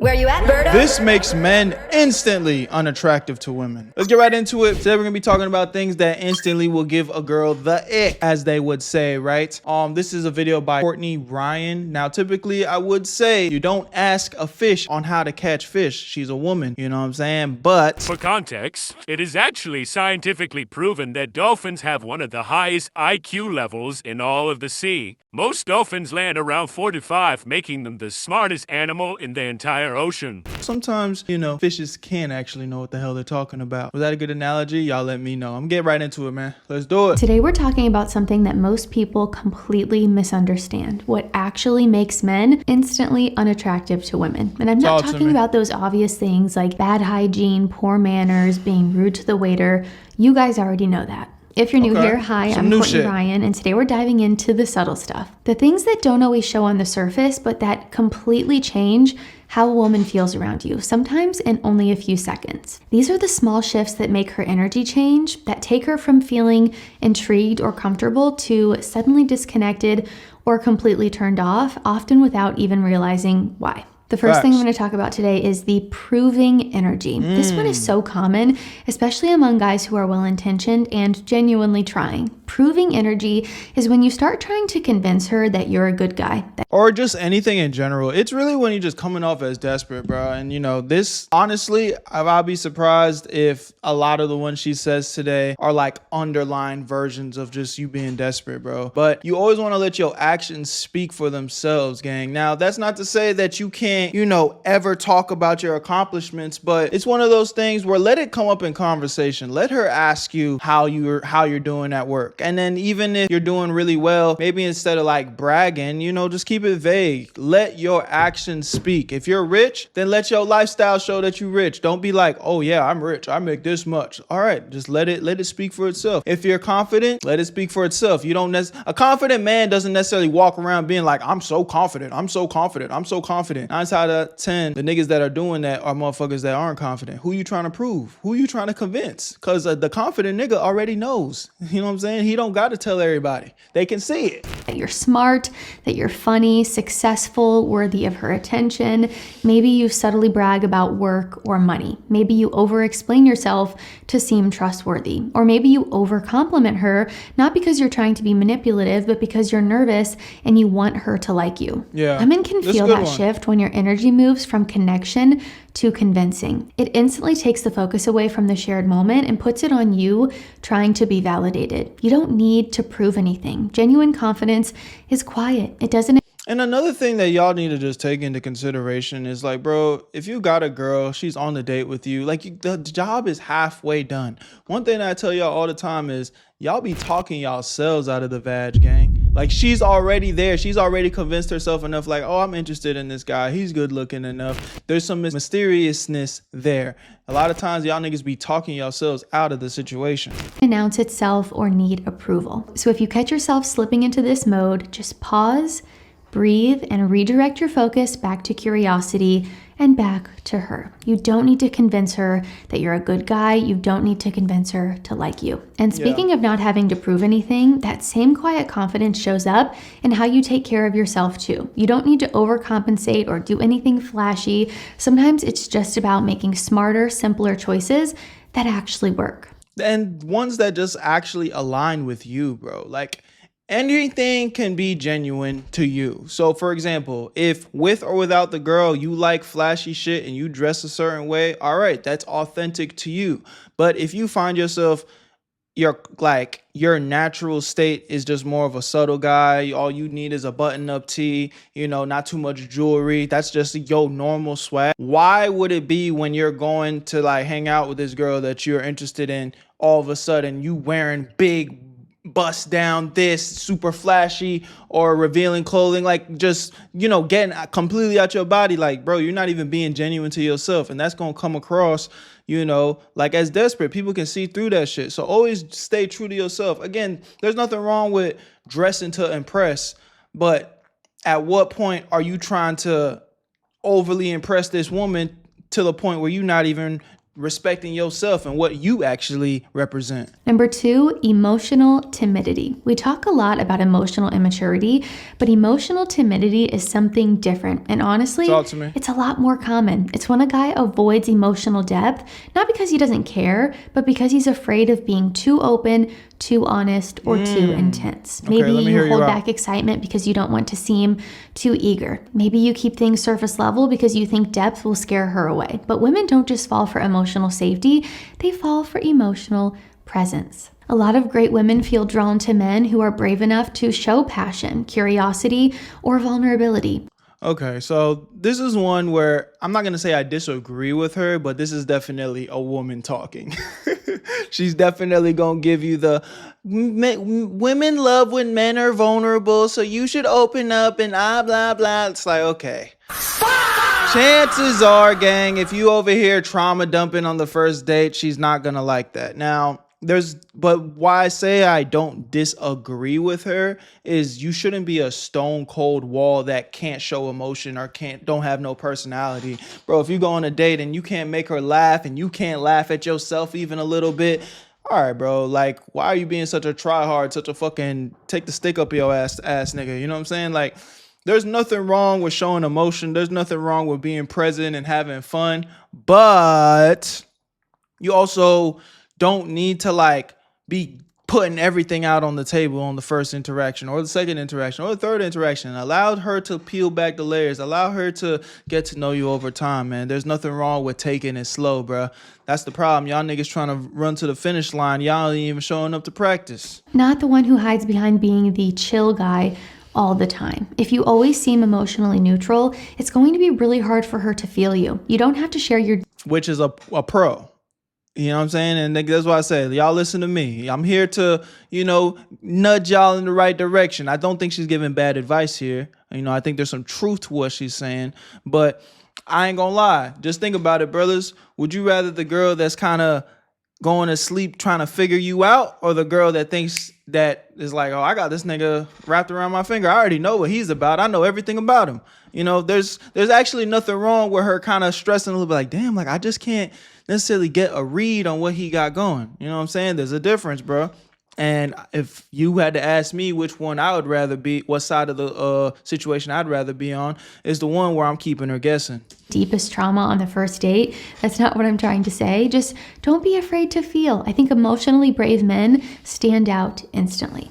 Where you at, Berto? This makes men instantly unattractive to women. Let's get right into it. Today we're gonna be talking about things that instantly will give a girl the ick, as they would say, right? This is a video by Courtney Ryan. Now, typically I would say you don't ask a fish on how to catch fish. She's a woman, you know what I'm saying? But for context, it is actually scientifically proven that dolphins have one of the highest IQ levels in all of the sea. Most dolphins land around 4 to 5, making them the smartest animal in the entire ocean. sometimes, you know, fishes can actually know what the hell they're talking about. Was that a good analogy? Y'all let me know. I'm getting right into it, man. Let's do it. Today we're talking about something that most people completely misunderstand. What actually makes men instantly unattractive to women. And I'm not talking about those obvious things like bad hygiene, poor manners, being rude to the waiter. You guys already know that. If you're new here, hi, I'm Courtney Ryan, and today we're diving into the subtle stuff. The things that don't always show on the surface, but that completely change how a woman feels around you, sometimes in only a few seconds. These are the small shifts that make her energy change, that take her from feeling intrigued or comfortable to suddenly disconnected or completely turned off, often without even realizing why. The first thing I'm going to talk about today is the proving energy. This one is so common, especially among guys who are well-intentioned and genuinely trying. Proving energy is when you start trying to convince her that you're a good guy. Or just anything in general. It's really when you're just coming off as desperate, bro. And you know, this, honestly, I'll be surprised if a lot of the ones she says today are like underlined versions of just you being desperate, bro. But you always want to let your actions speak for themselves, gang. Now, that's not to say that you can't, you know, ever talk about your accomplishments, but it's one of those things where let it come up in conversation. Let her ask you how you're doing at work. And then even if you're doing really well, maybe instead of like bragging, you know, just keep it vague. Let your actions speak. If you're rich, then let your lifestyle show that you're rich. Don't be like, oh yeah, I'm rich, I make this much. All right, just let it speak for itself. If you're confident, let it speak for itself. You don't a confident man doesn't necessarily walk around being like, I'm so confident, I'm so confident, I'm so confident. 9 out of 10, the niggas that are doing that are motherfuckers that aren't confident. Who you trying to prove? Who you trying to convince? Because the confident nigga already knows. You know what I'm saying? He don't got to tell everybody. They can see it. That you're smart, that you're funny, successful, worthy of her attention. Maybe you subtly brag about work or money. Maybe you over-explain yourself to seem trustworthy. Or maybe you over-compliment her, not because you're trying to be manipulative, but because you're nervous and you want her to like you. Yeah. Women can feel that shift when your energy moves from connection to convincing. It instantly takes the focus away from the shared moment and puts it on you trying to be validated. You don't need to prove anything. Genuine confidence is quiet. It doesn't. And another thing that y'all need to just take into consideration is like, bro, if you got a girl, she's on the date with you, like the job is halfway done. One thing that I tell y'all all the time is y'all be talking yourselves out of the vag, gang. Like she's already there. She's already convinced herself enough like, oh, I'm interested in this guy. He's good looking enough. There's some mysteriousness there. A lot of times y'all niggas be talking yourselves out of the situation. Announce itself or need approval. So if you catch yourself slipping into this mode, just pause, breathe, and redirect your focus back to curiosity and back to her. You don't need to convince her that you're a good guy. You don't need to convince her to like you. And speaking of not having to prove anything, that same quiet confidence shows up in how you take care of yourself too. You don't need to overcompensate or do anything flashy. Sometimes it's just about making smarter, simpler choices that actually work. And ones that just actually align with you, bro. Like, anything can be genuine to you. So for example, if with or without the girl, you like flashy shit and you dress a certain way, all right, that's authentic to you. But if you find yourself, your natural state is just more of a subtle guy, all you need is a button-up tee, you know, not too much jewelry, that's just your normal swag. Why would it be when you're going to like hang out with this girl that you're interested in, all of a sudden you wearing big bust down, this super flashy or revealing clothing, like just, you know, getting completely out your body? Like, bro, you're not even being genuine to yourself, and that's gonna come across, you know, like as desperate. People can see through that shit. So always stay true to yourself. Again, there's nothing wrong with dressing to impress, but at what point are you trying to overly impress this woman to the point where you're not even respecting yourself and what you actually represent. Number 2, emotional timidity. We talk a lot about emotional immaturity, but emotional timidity is something different. And honestly, Talk to me. It's a lot more common. It's when a guy avoids emotional depth, not because he doesn't care, but because he's afraid of being too open, too honest, or too intense. Maybe you hold back excitement because you don't want to seem too eager. Maybe you keep things surface level because you think depth will scare her away. But women don't just fall for emotional safety, they fall for emotional presence. A lot of great women feel drawn to men who are brave enough to show passion, curiosity, or vulnerability. Okay, so this is one where I'm not going to say I disagree with her, but this is definitely a woman talking. She's definitely going to give you the women love when men are vulnerable, so you should open up and blah, blah. It's like, okay. Chances are, gang, if you over here trauma dumping on the first date, she's not going to like that. Now, but why I say I don't disagree with her is you shouldn't be a stone cold wall that can't show emotion or don't have no personality. Bro, if you go on a date and you can't make her laugh and you can't laugh at yourself even a little bit, all right, bro, like, why are you being such a tryhard, such a fucking take the stick up your ass nigga? You know what I'm saying? Like, there's nothing wrong with showing emotion. There's nothing wrong with being present and having fun, but you also don't need to like be putting everything out on the table on the first interaction or the second interaction or the third interaction. Allow her to peel back the layers. Allow her to get to know you over time, man. There's nothing wrong with taking it slow, bro. That's the problem. Y'all niggas trying to run to the finish line. Y'all ain't even showing up to practice. Not the one who hides behind being the chill guy all the time. If you always seem emotionally neutral, it's going to be really hard for her to feel you. You don't have to share your... Which is a pro. You know what I'm saying? And that's why I say, y'all listen to me. I'm here to, nudge y'all in the right direction. I don't think she's giving bad advice here. I think there's some truth to what she's saying, but I ain't gonna lie. Just think about it, brothers. Would you rather the girl that's kind of going to sleep trying to figure you out, or the girl that thinks that is like, oh, I got this nigga wrapped around my finger. I already know what he's about. I know everything about him. There's actually nothing wrong with her kind of stressing a little bit like, damn, like I just can't necessarily get a read on what he got going. You know what I'm saying? There's a difference, bro. And if you had to ask me which one I would rather be, what side of the situation I'd rather be on, is the one where I'm keeping her guessing. Deepest trauma on the first date. That's not what I'm trying to say. Just don't be afraid to feel. I think emotionally brave men stand out instantly.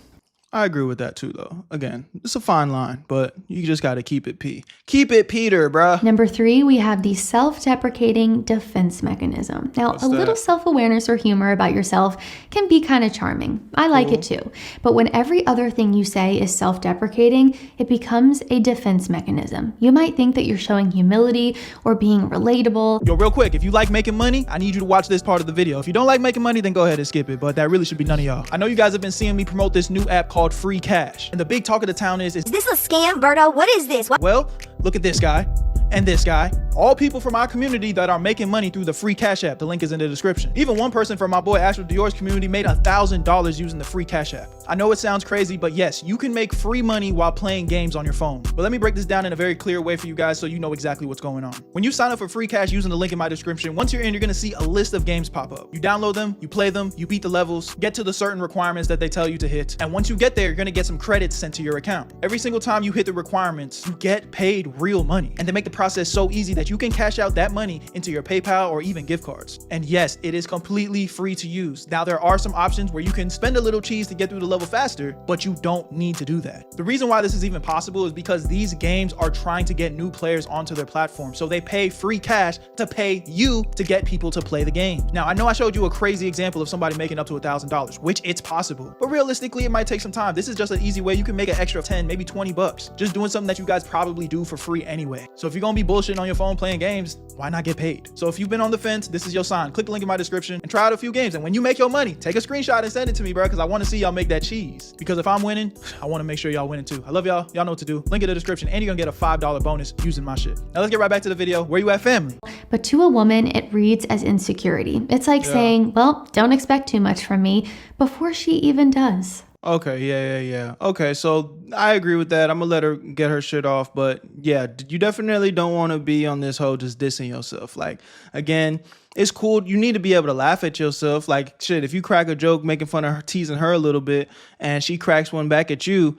I agree with that too, though. Again, it's a fine line, but you just got to keep it P. Keep it Peter, bruh. Number 3, we have the self-deprecating defense mechanism. Now, little self-awareness or humor about yourself can be kind of charming. I like it too. But when every other thing you say is self-deprecating, it becomes a defense mechanism. You might think that you're showing humility or being relatable. Yo, real quick, if you like making money, I need you to watch this part of the video. If you don't like making money, then go ahead and skip it, but that really should be none of y'all. I know you guys have been seeing me promote this new app called Free Cash. And the big talk of the town is this a scam, Berto? What is this? Well, look at this guy and this guy. All people from our community that are making money through the Free Cash app. The link is in the description. Even one person from my boy Astro Dior's community made $1,000 using the Free Cash app. I know it sounds crazy, but yes, you can make free money while playing games on your phone. But let me break this down in a very clear way for you guys so you know exactly what's going on. When you sign up for Free Cash using the link in my description, once you're in, you're gonna see a list of games pop up. You download them, you play them, you beat the levels, get to the certain requirements that they tell you to hit. And once you get there, you're gonna get some credits sent to your account. Every single time you hit the requirements, you get paid real money. And they make the process so easy that you can cash out that money into your PayPal or even gift cards. And yes, it is completely free to use. Now, there are some options where you can spend a little cheese to get through the level faster, but you don't need to do that. The reason why this is even possible is because these games are trying to get new players onto their platform. So they pay free cash to pay you to get people to play the game. Now, I know I showed you a crazy example of somebody making up to $1,000, which it's possible, but realistically, it might take some time. This is just an easy way you can make an extra 10, maybe 20 bucks, just doing something that you guys probably do for free anyway. So if you're gonna be bullshitting on your phone playing games, why not get paid? So if you've been on the fence, this is your sign. Click the link in my description and try out a few games. And when you make your money, take a screenshot and send it to me, bro, because I want to see y'all make that cheese. Because if I'm winning, I want to make sure y'all winning too. I love y'all. Y'all know what to do. Link in the description, and you're gonna get a $5 bonus using my shit. Now let's get right back to the video. Where you at, family? But to a woman, it reads as insecurity. It's like saying, well, don't expect too much from me before she even does. Okay, yeah. Okay, so I agree with that. I'm gonna let her get her shit off, but yeah, you definitely don't want to be on this whole just dissing yourself. Like, again, it's cool. You need to be able to laugh at yourself. Like, shit, if you crack a joke making fun of her, teasing her a little bit, and she cracks one back at you,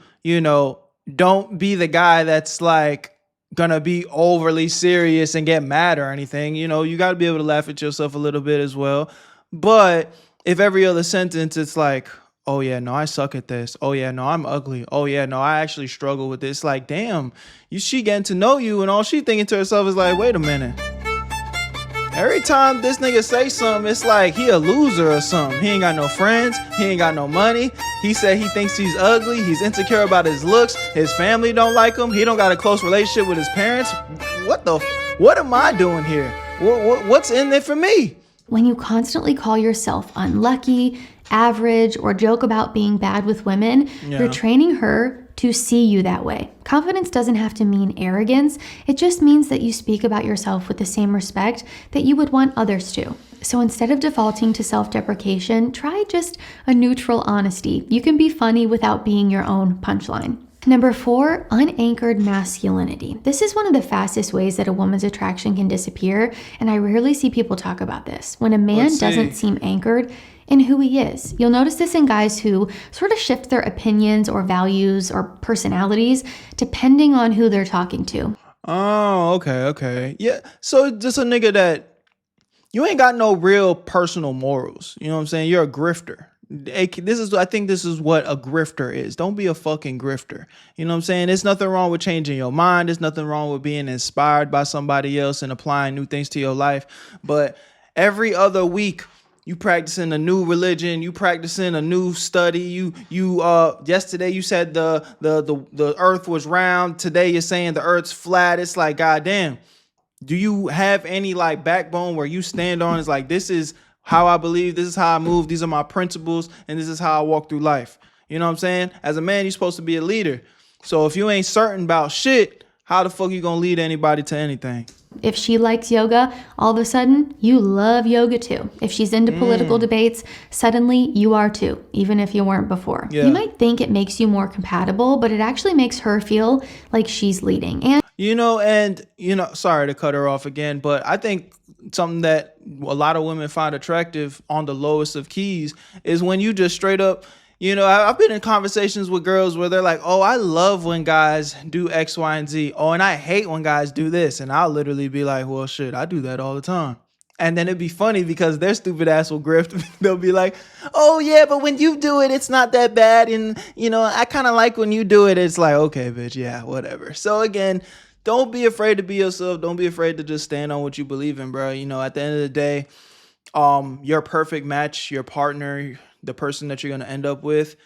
don't be the guy that's like gonna be overly serious and get mad or anything. You got to be able to laugh at yourself a little bit as well. But if every other sentence it's like, oh yeah, no, I suck at this. Oh yeah, no, I'm ugly. Oh yeah, no, I actually struggle with this. Like, damn, she getting to know you, and all she thinking to herself is like, wait a minute. Every time this nigga say something, it's like he a loser or something. He ain't got no friends. He ain't got no money. He said he thinks he's ugly. He's insecure about his looks. His family don't like him. He don't got a close relationship with his parents. What am I doing here? What's in there for me? When you constantly call yourself unlucky, average, or joke about being bad with women, you're training her to see you that way. Confidence doesn't have to mean arrogance. It just means that you speak about yourself with the same respect that you would want others to. So instead of defaulting to self-deprecation, try just a neutral honesty. You can be funny without being your own punchline. Number 4, unanchored masculinity. This is one of the fastest ways that a woman's attraction can disappear, and I rarely see people talk about this. When a man doesn't seem anchored in who he is. You'll notice this in guys who sort of shift their opinions or values or personalities depending on who they're talking to. Oh, okay. Yeah, so just a nigga that you ain't got no real personal morals. You know what I'm saying? You're a grifter. I think this is what a grifter is. Don't be a fucking grifter. You know what I'm saying? There's nothing wrong with changing your mind. There's nothing wrong with being inspired by somebody else and applying new things to your life. But every other week, you practicing a new religion, you practicing a new study. You yesterday you said the earth was round. Today you're saying the earth's flat. It's like, goddamn. Do you have any like backbone where you stand on? It's like, this is how I believe, this is how I move, these are my principles, and this is how I walk through life. You know what I'm saying? As a man, you're supposed to be a leader. So if you ain't certain about shit, how the fuck you gonna lead anybody to anything? If she likes yoga, all of a sudden, you love yoga too. If she's into political debates, suddenly you are too, even if you weren't before. Yeah. You might think it makes you more compatible, but it actually makes her feel like she's leading. And sorry to cut her off again, but I think something that a lot of women find attractive on the lowest of keys is when you just straight up, I've been in conversations with girls where they're like, oh, I love when guys do X, Y, and Z. Oh, and I hate when guys do this. And I'll literally be like, well, shit, I do that all the time. And then it'd be funny because their stupid ass will grift. They'll be like, oh, yeah, but when you do it, it's not that bad. And, I kind of like when you do it. It's like, okay, bitch, yeah, whatever. So again, don't be afraid to be yourself. Don't be afraid to just stand on what you believe in, bro. At the end of the day, your perfect match, your partner, the person that you're going to end up with,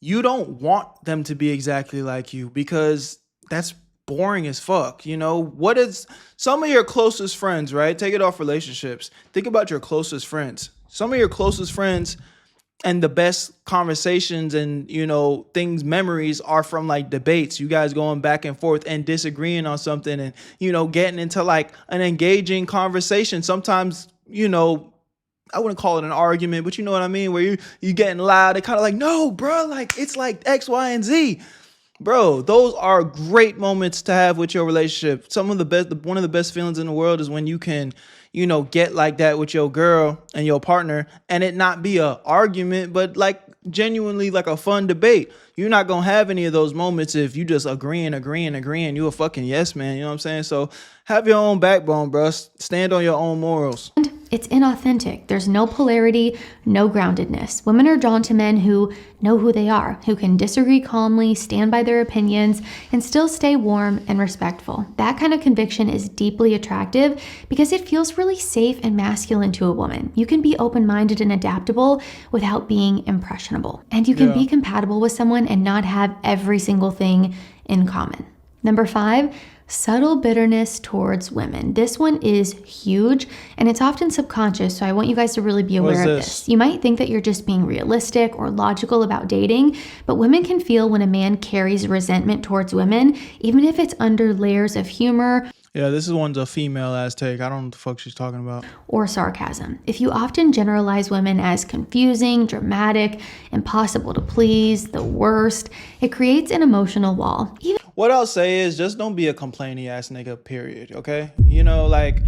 you don't want them to be exactly like you because that's boring as fuck. What is some of your closest friends, right? Take it off relationships. Think about your closest friends. Some of your closest friends and the best conversations and, memories are from like debates. You guys going back and forth and disagreeing on something and, getting into like an engaging conversation. Sometimes, I wouldn't call it an argument, but you know what I mean? Where you getting loud. They kind of like, no, bro, like it's like X, Y, and Z. Bro, those are great moments to have with your relationship. One of the best feelings in the world is when you can, get like that with your girl and your partner and it not be a argument, but like genuinely like a fun debate. You're not going to have any of those moments if you just agreeing. You a fucking yes man. You know what I'm saying? So have your own backbone, bro. Stand on your own morals. It's inauthentic. There's no polarity, no groundedness. Women are drawn to men who know who they are, who can disagree calmly, stand by their opinions, and still stay warm and respectful. That kind of conviction is deeply attractive because it feels really safe and masculine to a woman. You can be open-minded and adaptable without being impressionable. And you can be compatible with someone and not have every single thing in common. Number 5, subtle bitterness towards women. This one is huge and it's often subconscious, so I want you guys to really be aware of this. You might think that you're just being realistic or logical about dating, but women can feel when a man carries resentment towards women, even if it's under layers of humor. Yeah, this one's a female ass take. I don't know what the fuck she's talking about. Or sarcasm. If you often generalize women as confusing, dramatic, impossible to please, the worst, it creates an emotional wall. What I'll say is just don't be a complaining ass nigga, period, okay? You know, like,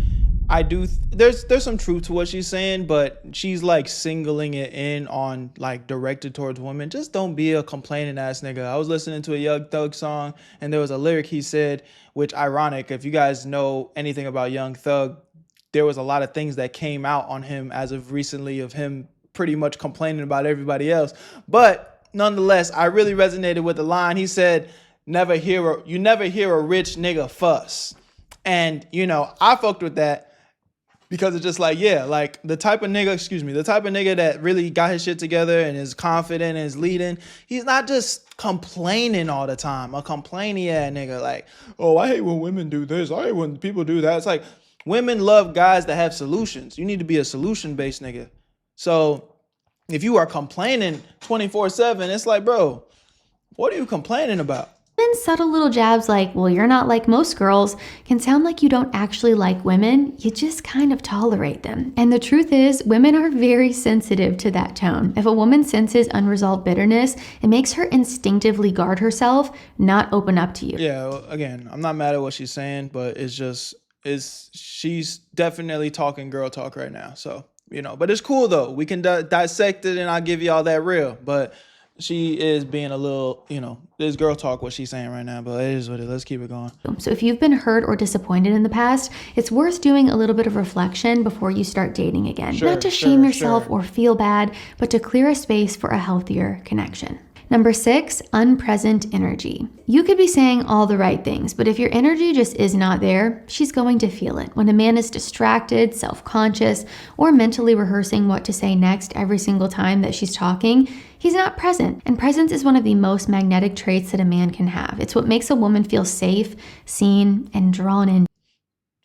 there's some truth to what she's saying, but she's like singling it in on like directed towards women. Just don't be a complaining ass nigga. I was listening to a Young Thug song and there was a lyric he said, which ironic, if you guys know anything about Young Thug, there was a lot of things that came out on him as of recently of him pretty much complaining about everybody else. But nonetheless, I really resonated with the line. He said, you never hear a rich nigga fuss. And, you know, I fucked with that. Because it's just like, yeah, like the type of nigga that really got his shit together and is confident and is leading, he's not just complaining all the time. A complaining ass nigga like, oh, I hate when women do this. I hate when people do that. It's like women love guys that have solutions. You need to be a solution-based nigga. So if you are complaining 24/7, it's like, bro, what are you complaining about? Then subtle little jabs like, well, you're not like most girls, can sound like you don't actually like women, you just kind of tolerate them. And the truth is, women are very sensitive to that tone. If a woman senses unresolved bitterness, it makes her instinctively guard herself, not open up to you. Yeah, well, again, I'm not mad at what she's saying, but she's definitely talking girl talk right now. So, you know, but it's cool though. We can dissect it and I'll give you all that real, but she is being a little, you know, this girl talk what she's saying right now, but it is what it is. Let's keep it going. So if you've been hurt or disappointed in the past, it's worth doing a little bit of reflection before you start dating again. Not to shame yourself or feel bad, but to clear a space for a healthier connection. Number 6, unpresent energy. You could be saying all the right things, but if your energy just is not there, she's going to feel it. When a man is distracted, self-conscious, or mentally rehearsing what to say next every single time that she's talking, he's not present. And presence is one of the most magnetic traits that a man can have. It's what makes a woman feel safe, seen, and drawn in.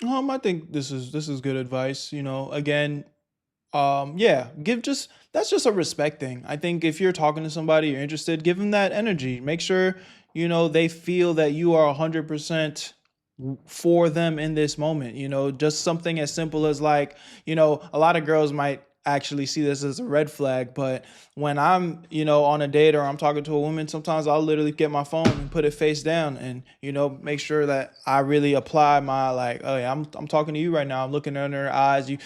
I think this is good advice. You know, again, that's just a respect thing. I think if you're talking to somebody, you're interested, give them that energy. Make sure, you know, they feel that you are 100% for them in this moment. You know, just something as simple as like, you know, a lot of girls might actually see this as a red flag, but when I'm, you know, on a date or I'm talking to a woman, sometimes I'll literally get my phone and put it face down and, you know, make sure that I really apply my like, oh yeah, I'm talking to you right now. I'm looking in her eyes. You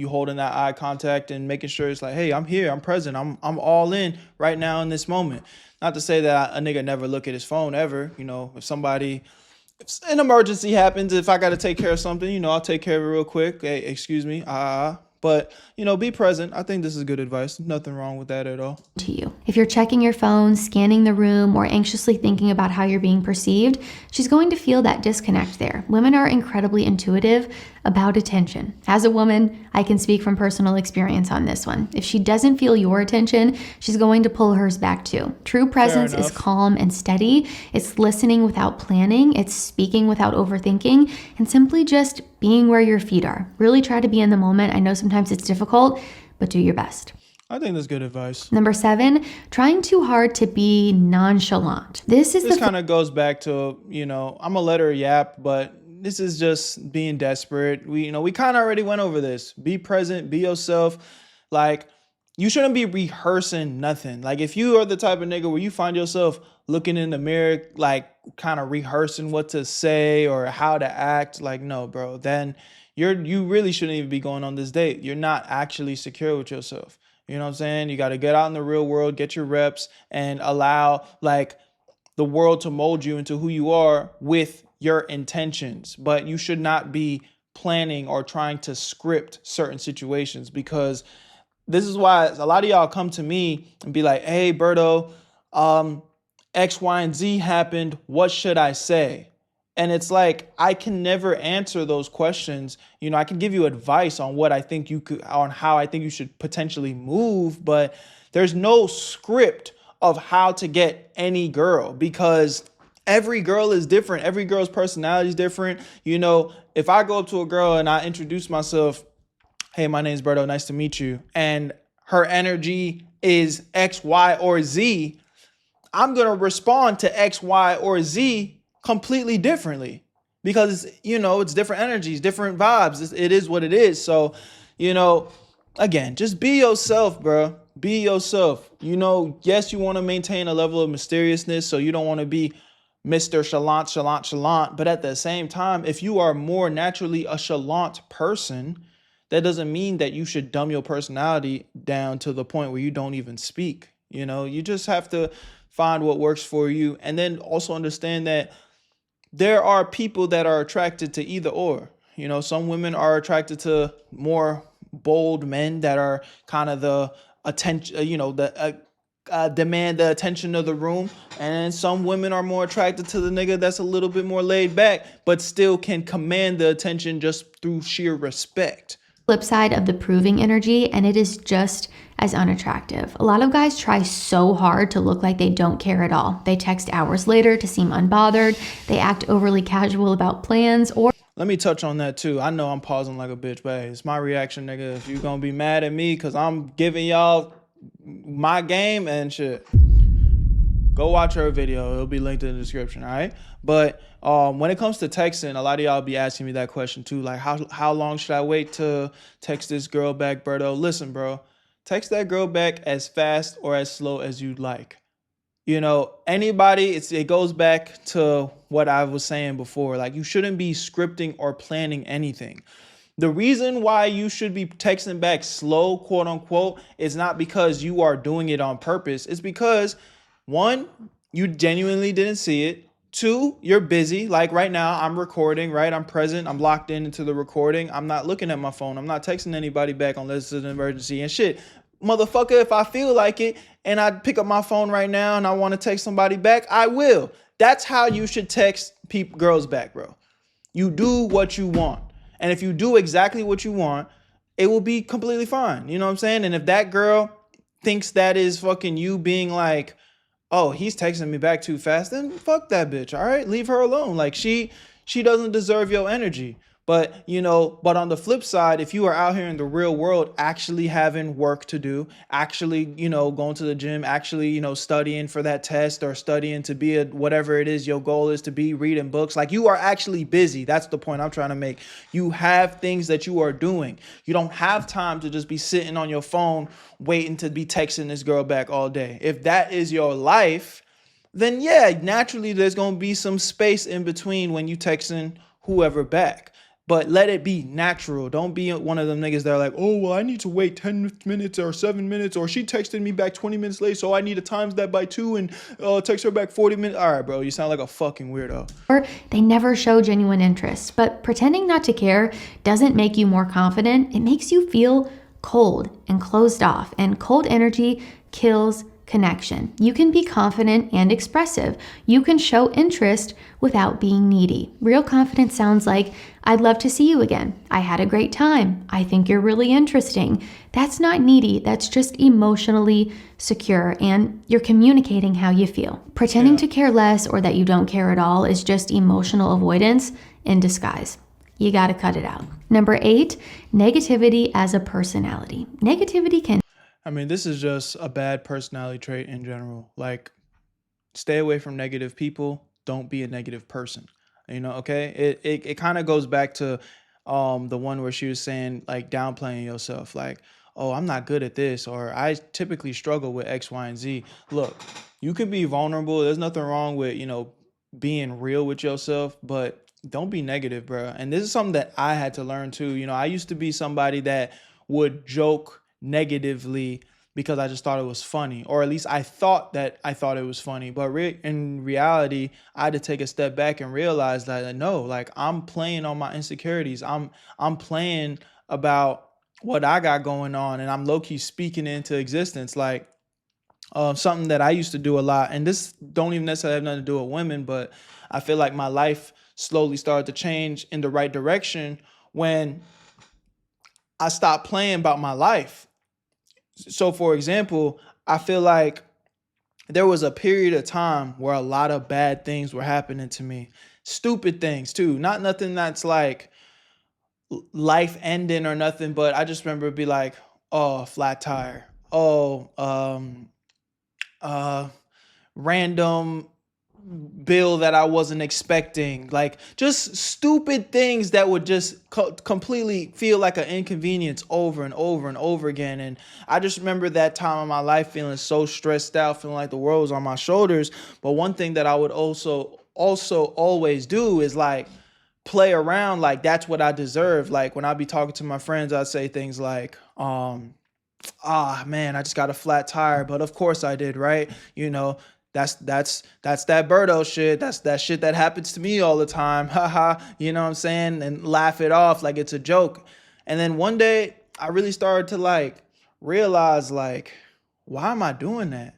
holding that eye contact and making sure it's like, hey, I'm here, I'm present, I'm all in right now in this moment. Not to say that a nigga never look at his phone ever. You know, if an emergency happens, if I got to take care of something, you know, I'll take care of it real quick. Hey, excuse me. But, you know, be present. I think this is good advice. Nothing wrong with that at all. To you. If you're checking your phone, scanning the room, or anxiously thinking about how you're being perceived, she's going to feel that disconnect there. Women are incredibly intuitive about attention. As a woman, I can speak from personal experience on this one. If she doesn't feel your attention, she's going to pull hers back too. True presence is calm and steady. It's listening without planning. It's speaking without overthinking, and simply just being where your feet are. Really try to be in the moment. I know sometimes it's difficult, but do your best. I think that's good advice. Number 7, trying too hard to be nonchalant. This kind of goes back to, you know, I'm gonna let her yap, but this is just being desperate. We kind of already went over this. Be present, be yourself. Like, you shouldn't be rehearsing nothing. Like, if you are the type of nigga where you find yourself looking in the mirror, like kind of rehearsing what to say or how to act, like, no, bro, then you really shouldn't even be going on this date. You're not actually secure with yourself. You know what I'm saying? You got to get out in the real world, get your reps, and allow like the world to mold you into who you are with your intentions. But you should not be planning or trying to script certain situations, because this is why a lot of y'all come to me and be like, hey, Berto, X, Y, and Z happened. What should I say? And it's like, I can never answer those questions. You know, I can give you advice on how I think you should potentially move, but there's no script of how to get any girl, because every girl is different. Every girl's personality is different. You know, if I go up to a girl and I introduce myself, hey, my name's Berto, nice to meet you, and her energy is X, Y, or Z, I'm going to respond to X, Y, or Z completely differently. because, you know, it's different energies, different vibes. It is what it is. So, you know, again, just be yourself, bro. Be yourself. You know, yes, you want to maintain a level of mysteriousness, so you don't want to be Mr. Chalant. But at the same time, if you are more naturally a chalant person, that doesn't mean that you should dumb your personality down to the point where you don't even speak. You know, you just have to find what works for you. And then also understand that there are people that are attracted to either or. You know, some women are attracted to more bold men that are kind of the attention, demand the attention of the room. And some women are more attracted to the nigga that's a little bit more laid back, but still can command the attention just through sheer respect. Flip side of the proving energy, and it is just as unattractive. A lot of guys try so hard to look like they don't care at all. They text hours later to seem unbothered. They act overly casual about plans, or let me touch on that too. I know I'm pausing like a bitch, but hey, it's my reaction, nigga. If you're gonna be mad at me because I'm giving y'all my game and shit, go watch her video. It'll be linked in the description, all right? But when it comes to texting, a lot of y'all be asking me that question too. Like, how long should I wait to text this girl back, Berto? Listen, bro, text that girl back as fast or as slow as you'd like. You know, anybody, it goes back to what I was saying before. Like, you shouldn't be scripting or planning anything. The reason why you should be texting back slow, quote unquote, is not because you are doing it on purpose. It's because, one, you genuinely didn't see it. Two, you're busy. Like right now, I'm recording, right? I'm present. I'm locked into the recording. I'm not looking at my phone. I'm not texting anybody back unless it's an emergency. And shit, motherfucker, if I feel like it and I pick up my phone right now and I want to text somebody back, I will. That's how you should text girls back, bro. You do what you want. And if you do exactly what you want, it will be completely fine. You know what I'm saying? And if that girl thinks that is fucking you being like, oh, he's texting me back too fast, then fuck that bitch, all right? Leave her alone. Like, she doesn't deserve your energy. But, you know, but on the flip side, if you are out here in the real world actually having work to do, actually, you know, going to the gym, actually, you know, studying for that test or studying to be whatever it is your goal is to be, reading books, like you are actually busy. That's the point I'm trying to make. You have things that you are doing. You don't have time to just be sitting on your phone waiting to be texting this girl back all day. If that is your life, then yeah, naturally there's going to be some space in between when you texting whoever back. But let it be natural. Don't be one of them niggas that are like, oh, well, I need to wait 10 minutes or 7 minutes, or she texted me back 20 minutes late, so I need to times that by 2 and text her back 40 minutes. All right, bro, you sound like a fucking weirdo. Or they never show genuine interest. But pretending not to care doesn't make you more confident. It makes you feel cold and closed off. And cold energy kills connection. You can be confident and expressive. You can show interest without being needy. Real confidence sounds like, I'd love to see you again. I had a great time. I think you're really interesting. That's not needy. That's just emotionally secure, and you're communicating how you feel. Pretending to care less or that you don't care at all is just emotional avoidance in disguise. You got to cut it out. Number 8, negativity as a personality. Negativity can this is just a bad personality trait in general. Like, stay away from negative people. Don't be a negative person. You know, okay? It kind of goes back to the one where she was saying, like, downplaying yourself. Like, oh, I'm not good at this, or I typically struggle with X, Y, and Z. Look, you can be vulnerable. There's nothing wrong with, you know, being real with yourself, but don't be negative, bro. And this is something that I had to learn too. You know, I used to be somebody that would joke negatively because I just thought it was funny, or at least I thought it was funny. But in reality, I had to take a step back and realize that no, like, I'm playing on my insecurities. I'm playing about what I got going on, and I'm low-key speaking into existence. Like, something that I used to do a lot, and this don't even necessarily have nothing to do with women, but I feel like my life slowly started to change in the right direction when I stopped playing about my life. So, for example, I feel like there was a period of time where a lot of bad things were happening to me. Stupid things too. Not nothing that's like life ending or nothing, but I just remember it'd be like, oh, flat tire. Oh, random bill that I wasn't expecting, like just stupid things that would just completely feel like an inconvenience over and over and over again. And I just remember that time in my life feeling so stressed out, feeling like the world was on my shoulders. But one thing that I would also always do is like play around like that's what I deserve. Like when I be talking to my friends, I'd say things like, man, I just got a flat tire, but of course I did, right? You know, that's that Berto shit. That's that shit that happens to me all the time. Haha, you know what I'm saying? And laugh it off like it's a joke. And then one day I really started to like realize like, why am I doing that?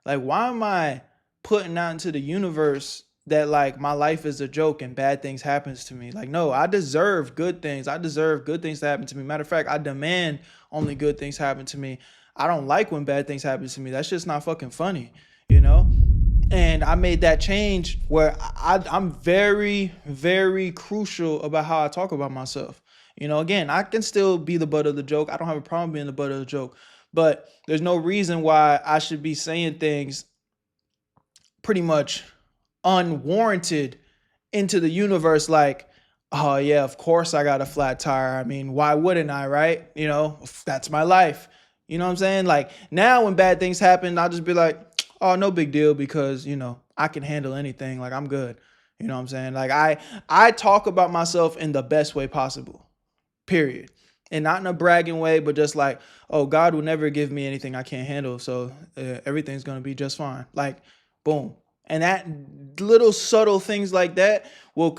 Like, why am I putting out into the universe that like my life is a joke and bad things happens to me? Like, no, I deserve good things. I deserve good things to happen to me. Matter of fact, I demand only good things happen to me. I don't like when bad things happen to me. That's just not fucking funny, you know? And I made that change where I'm very, very crucial about how I talk about myself. You know, again, I can still be the butt of the joke. I don't have a problem being the butt of the joke, but there's no reason why I should be saying things pretty much unwarranted into the universe like, oh yeah, of course I got a flat tire. I mean, why wouldn't I, right? You know, that's my life. You know what I'm saying? Like now when bad things happen, I'll just be like, oh, no big deal, because, you know, I can handle anything. Like I'm good. You know what I'm saying? Like I talk about myself in the best way possible, period. And not in a bragging way, but just like, oh, God will never give me anything I can't handle. So everything's going to be just fine. Like, boom. And that little subtle things like that will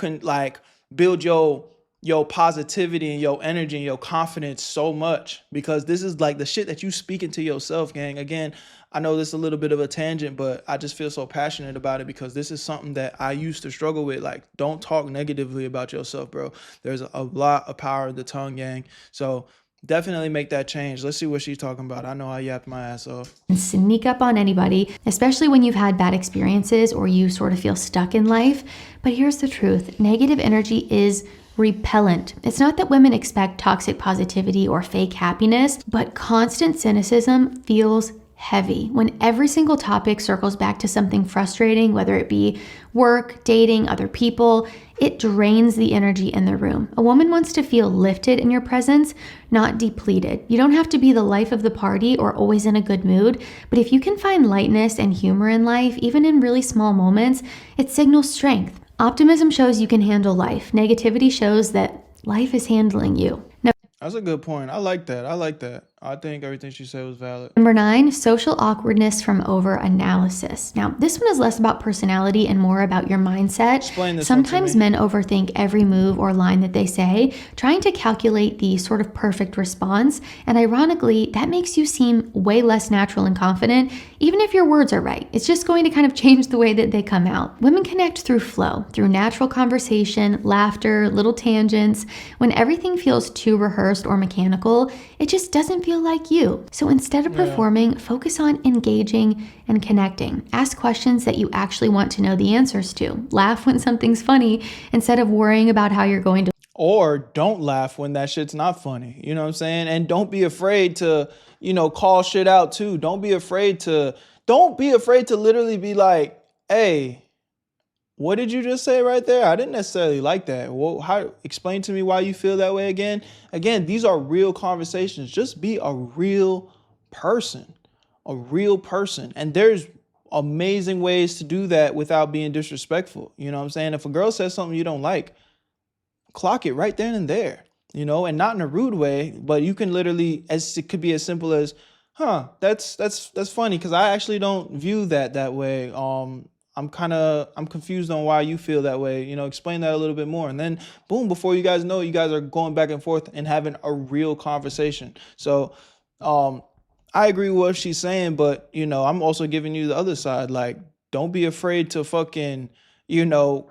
build your positivity and your energy and your confidence so much, because this is like the shit that you speak into yourself, gang. Again, I know this is a little bit of a tangent, but I just feel so passionate about it because this is something that I used to struggle with. Like, don't talk negatively about yourself, bro. There's a lot of power in the tongue, gang. So definitely make that change. Let's see what she's talking about. I know I yapped my ass off. And sneak up on anybody, especially when you've had bad experiences or you sort of feel stuck in life. But here's the truth. Negative energy is repellent. It's not that women expect toxic positivity or fake happiness, but constant cynicism feels heavy. When every single topic circles back to something frustrating, whether it be work, dating, other people, it drains the energy in the room. A woman wants to feel lifted in your presence, not depleted. You don't have to be the life of the party or always in a good mood, but if you can find lightness and humor in life, even in really small moments, it signals strength. Optimism shows you can handle life. Negativity shows that life is handling you. Now, that's a good point. I like that. I think everything she said was valid. Number 9, social awkwardness from overanalysis. Now, this one is less about personality and more about your mindset. Explain this. Sometimes men overthink every move or line that they say, trying to calculate the sort of perfect response. And ironically, that makes you seem way less natural and confident, even if your words are right. It's just going to kind of change the way that they come out. Women connect through flow, through natural conversation, laughter, little tangents. When everything feels too rehearsed or mechanical, it just doesn't feel like you. So instead of performing, focus on engaging and connecting. Ask questions that you actually want to know the answers to. Laugh when something's funny instead of worrying about how you're going to. Or don't laugh when that shit's not funny. You know what I'm saying? And don't be afraid to, call shit out too. Don't be afraid to literally be like, hey, what did you just say right there? I didn't necessarily like that. Well, explain to me why you feel that way again. Again, these are real conversations. Just be a real person. And there's amazing ways to do that without being disrespectful. You know what I'm saying? If a girl says something you don't like, clock it right then and there, and not in a rude way, but you can literally, it could be as simple as, that's funny, because I actually don't view that way. I'm confused on why you feel that way. Explain that a little bit more. And then boom, before you guys know, you guys are going back and forth and having a real conversation. So I agree with what she's saying, but I'm also giving you the other side. Like, don't be afraid to fucking,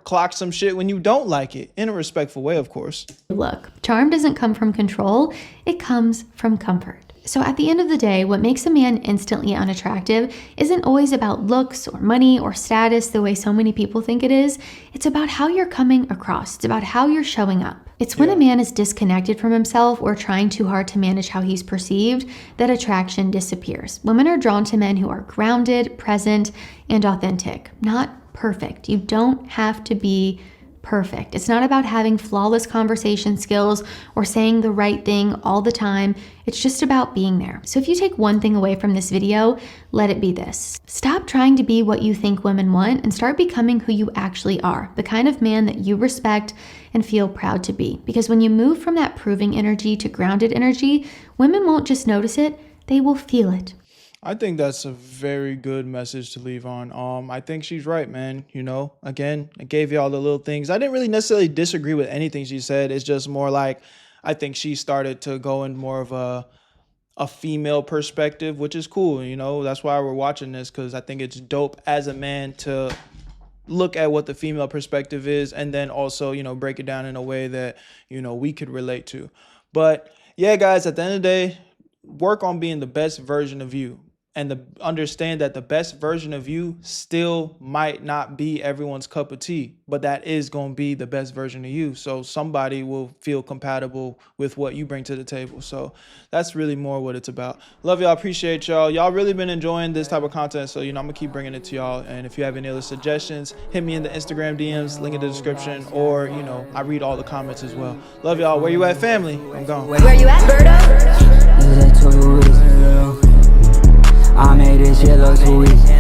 clock some shit when you don't like it, in a respectful way, of course. Look, charm doesn't come from control. It comes from comfort. So at the end of the day, what makes a man instantly unattractive isn't always about looks or money or status the way so many people think it is. It's about how you're coming across. It's about how you're showing up. It's when a man is disconnected from himself or trying too hard to manage how he's perceived that attraction disappears. Women are drawn to men who are grounded, present, and authentic, not perfect. You don't have to be perfect. It's not about having flawless conversation skills or saying the right thing all the time. It's just about being there. So if you take one thing away from this video, let it be this. Stop trying to be what you think women want and start becoming who you actually are, the kind of man that you respect and feel proud to be. Because when you move from that proving energy to grounded energy, women won't just notice it, they will feel it. I think that's a very good message to leave on. I think she's right, man. You know, again, I gave you all the little things. I didn't really necessarily disagree with anything she said. It's just more like, I think she started to go in more of a female perspective, which is cool. You know, that's why we're watching this, because I think it's dope as a man to look at what the female perspective is and then also, you know, break it down in a way that, you know, we could relate to. But yeah, guys, at the end of the day, work on being the best version of you. And understand that the best version of you still might not be everyone's cup of tea, but that is going to be the best version of you. So somebody will feel compatible with what you bring to the table. So that's really more what it's about. Love y'all. Appreciate y'all. Y'all really been enjoying this type of content. So, you know, I'm going to keep bringing it to y'all. And if you have any other suggestions, hit me in the Instagram DMs, link in the description, or, you know, I read all the comments as well. Love y'all. Where you at, family? I'm gone. Where you at, Berto? I made this shit look too easy.